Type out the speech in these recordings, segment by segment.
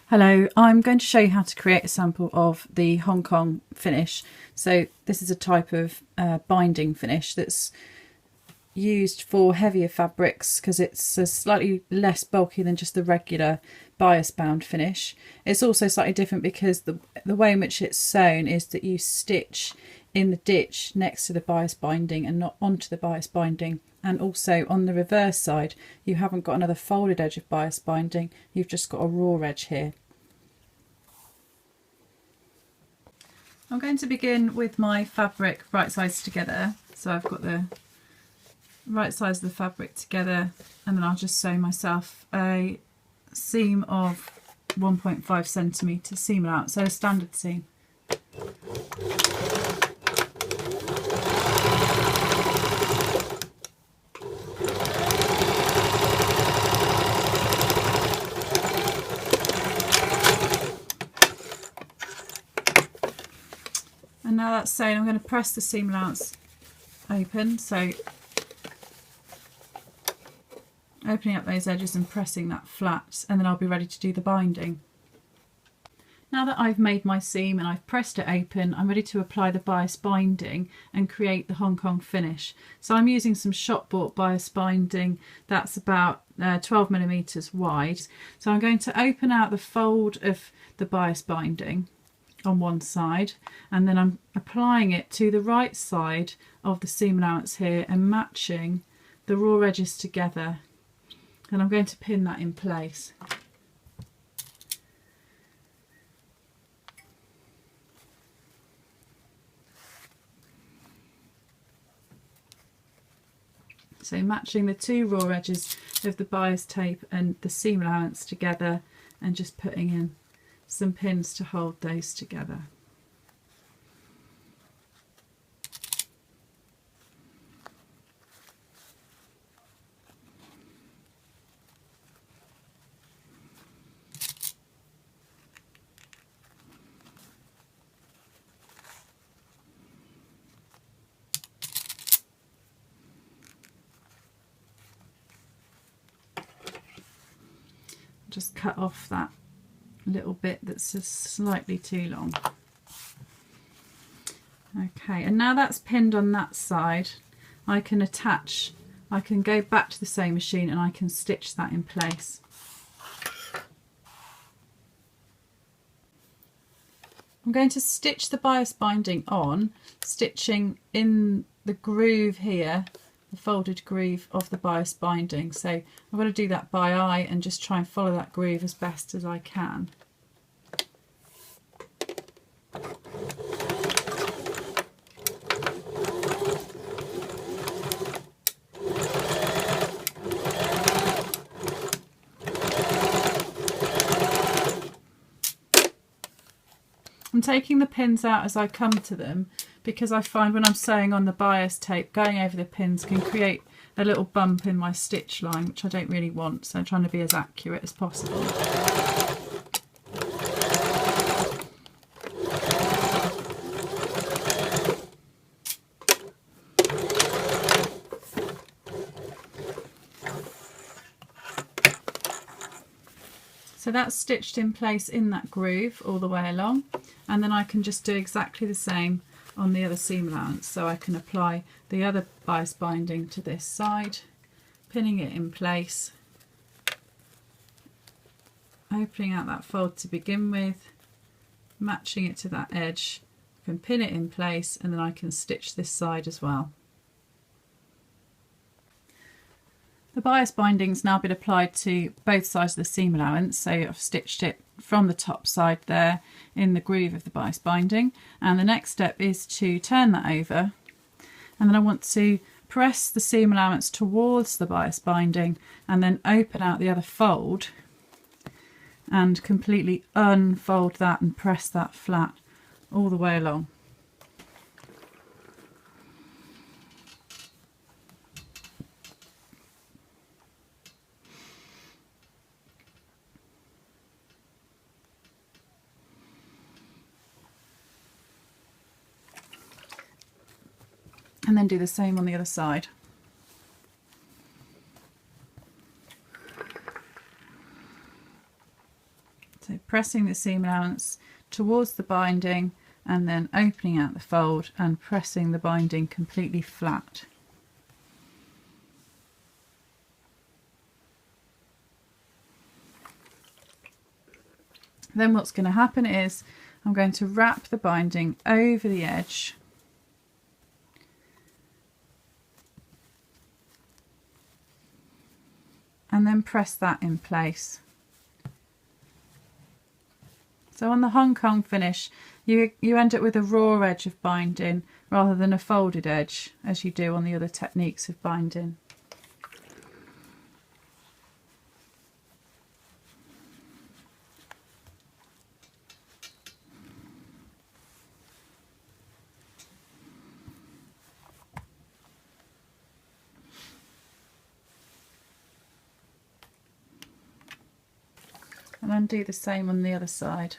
Hello, I'm going to show you how to create a sample of the Hong Kong finish. So this is a type of binding finish that's used for heavier fabrics because it's slightly less bulky than just the regular bias bound finish. It's also slightly different because the way in which it's sewn is that you stitch in the ditch next to the bias binding and not onto the bias binding. And also on the reverse side, you haven't got another folded edge of bias binding, you've just got a raw edge here. I'm going to begin with my fabric right sides together. So I've got the right sides of the fabric together, and then I'll just sew myself a seam of 1.5 centimetre seam allowance, so a standard seam. And now that's sewn, I'm going to press the seam allowance open, so opening up those edges and pressing that flat, and then I'll be ready to do the binding. Now that I've made my seam and I've pressed it open, I'm ready to apply the bias binding and create the Hong Kong finish. So I'm using some shop bought bias binding that's about 12mm wide. So I'm going to open out the fold of the bias binding on one side, and then I'm applying it to the right side of the seam allowance here and matching the raw edges together, and I'm going to pin that in place. So matching the two raw edges of the bias tape and the seam allowance together, and just putting in some pins to hold those together. Just cut off that little bit that's just slightly too long. Okay, and now that's pinned on that side, I can go back to the sewing machine and I can stitch that in place. I'm going to stitch the bias binding on, stitching in the groove here, the folded groove of the bias binding. So I'm going to do that by eye and just try and follow that groove as best as I can. I'm taking the pins out as I come to them because I find when I'm sewing on the bias tape, going over the pins can create a little bump in my stitch line, which I don't really want, so I'm trying to be as accurate as possible. So that's stitched in place in that groove all the way along, and then I can just do exactly the same on the other seam allowance. So I can apply the other bias binding to this side, pinning it in place, opening out that fold to begin with, matching it to that edge, I can pin it in place, and then I can stitch this side as well. The bias binding's now been applied to both sides of the seam allowance, so I've stitched it from the top side there in the groove of the bias binding, and the next step is to turn that over, and then I want to press the seam allowance towards the bias binding and then open out the other fold and completely unfold that and press that flat all the way along. And then do the same on the other side. So pressing the seam allowance towards the binding and then opening out the fold and pressing the binding completely flat. Then what's going to happen is I'm going to wrap the binding over the edge and then press that in place. So on the Hong Kong finish, you end up with a raw edge of binding rather than a folded edge as you do on the other techniques of binding. And then do the same on the other side.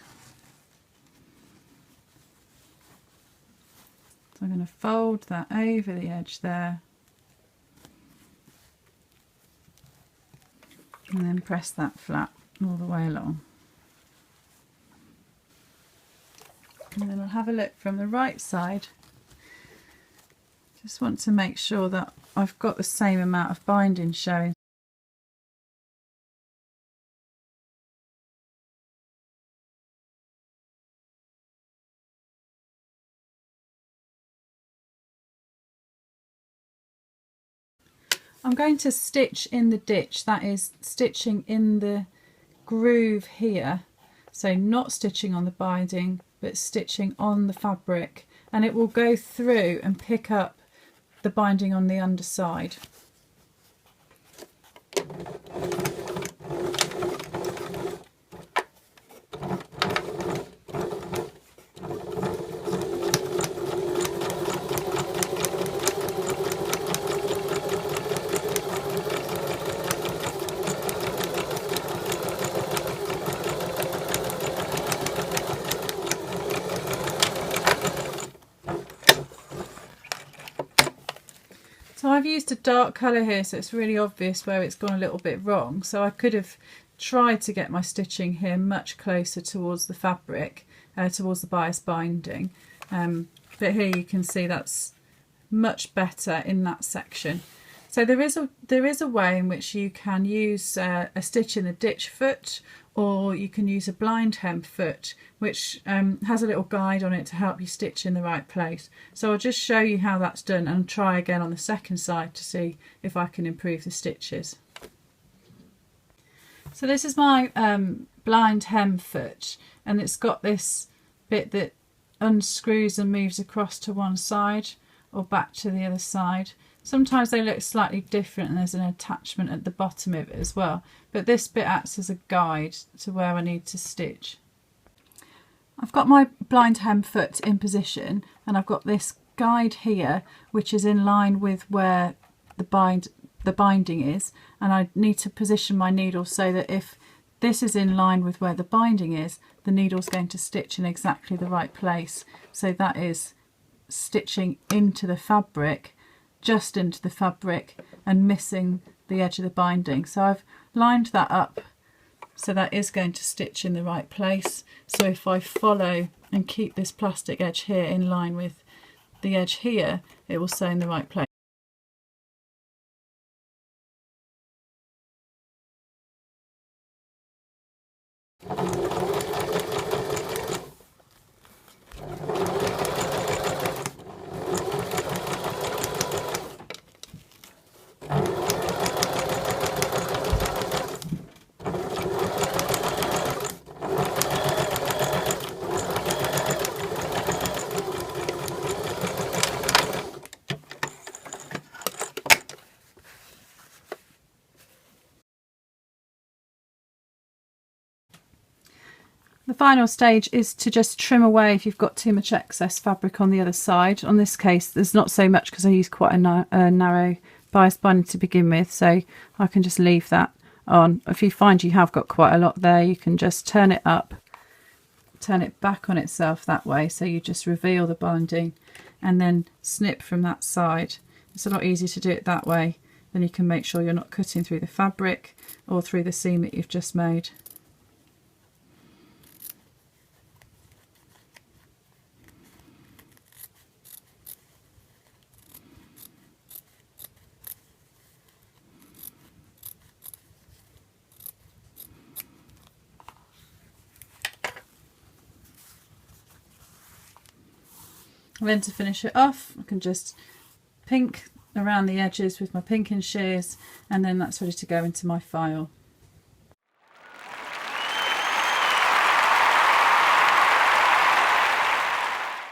So I'm going to fold that over the edge there and then press that flat all the way along. And then I'll have a look from the right side. Just want to make sure that I've got the same amount of binding showing. I'm going to stitch in the ditch, that is stitching in the groove here, so not stitching on the binding but stitching on the fabric, and it will go through and pick up the binding on the underside. So I've used a dark colour here, so it's really obvious where it's gone a little bit wrong. So I could have tried to get my stitching here much closer towards the fabric, towards the bias binding. But here you can see that's much better in that section. So there is a way in which you can use a stitch in the ditch foot, or you can use a blind hem foot, which has a little guide on it to help you stitch in the right place. So I'll just show you how that's done and try again on the second side to see if I can improve the stitches. So this is my blind hem foot, and it's got this bit that unscrews and moves across to one side or back to the other side. Sometimes they look slightly different and there's an attachment at the bottom of it as well, but this bit acts as a guide to where I need to stitch. I've got my blind hem foot in position and I've got this guide here which is in line with where the binding is, and I need to position my needle so that if this is in line with where the binding is, the needle's going to stitch in exactly the right place. So that is stitching into the fabric, just into the fabric, and missing the edge of the binding. So I've lined that up so that is going to stitch in the right place. So if I follow and keep this plastic edge here in line with the edge here, it will sew in the right place. The final stage is to just trim away if you've got too much excess fabric on the other side. On this case there's not so much because I use quite a narrow bias binding to begin with, so I can just leave that on. If you find you have got quite a lot there, you can just turn it up, turn it back on itself that way, so you just reveal the binding and then snip from that side. It's a lot easier to do it that way, then you can make sure you're not cutting through the fabric or through the seam that you've just made. And then to finish it off, I can just pink around the edges with my pinking shears, and then that's ready to go into my file.